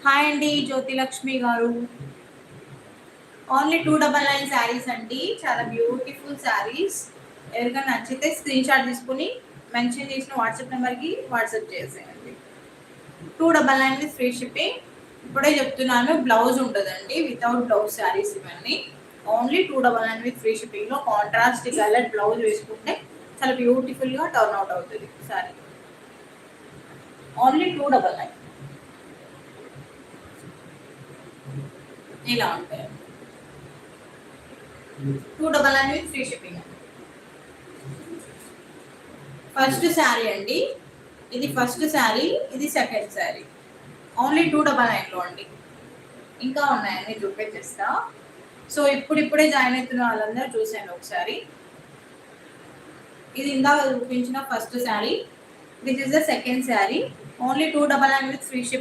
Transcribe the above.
Hi అండి, జ్యోతి లక్ష్మి గారు. Only 299 saris అండి, చాలా బ్యూటిఫుల్ శారీస్. ఎవరికైనా నచ్చితే స్క్రీన్ షాట్ తీసుకుని మెన్షన్ చేసిన వాట్సాప్ నెంబర్కి వాట్సాప్ చేసేయండి. 299 విత్ ఫ్రీ షిప్పింగ్. ఇప్పుడే చెప్తున్నాను, బ్లౌజ్ ఉంటుందండి, వితౌట్ బ్లౌజ్ శారీస్ ఇవన్నీ. ఓన్లీ 299 విత్ ఫ్రీ షిప్పింగ్లో కాంట్రాస్ట్ కలర్ బ్లౌజ్ వేసుకుంటే చాలా బ్యూటిఫుల్గా టర్న్ అవుట్ అవుతుంది శారీ. ఓన్లీ 299 ఇలా ఉంటాయి. 299 with free shipping. First sari అండి, ఇది ఫస్ట్ శారీ, ఇది సెకండ్ శారీ. ఓన్లీ 299లో అండి. ఇంకా ఉన్నాయని చూపించేస్తా. సో ఇప్పుడిప్పుడే జాయిన్ అవుతున్న వాళ్ళందరూ చూసాను ఒకసారి. ఇది ఇందాక చూపించిన first sari, this is the second sari. Only 299 with free shipping.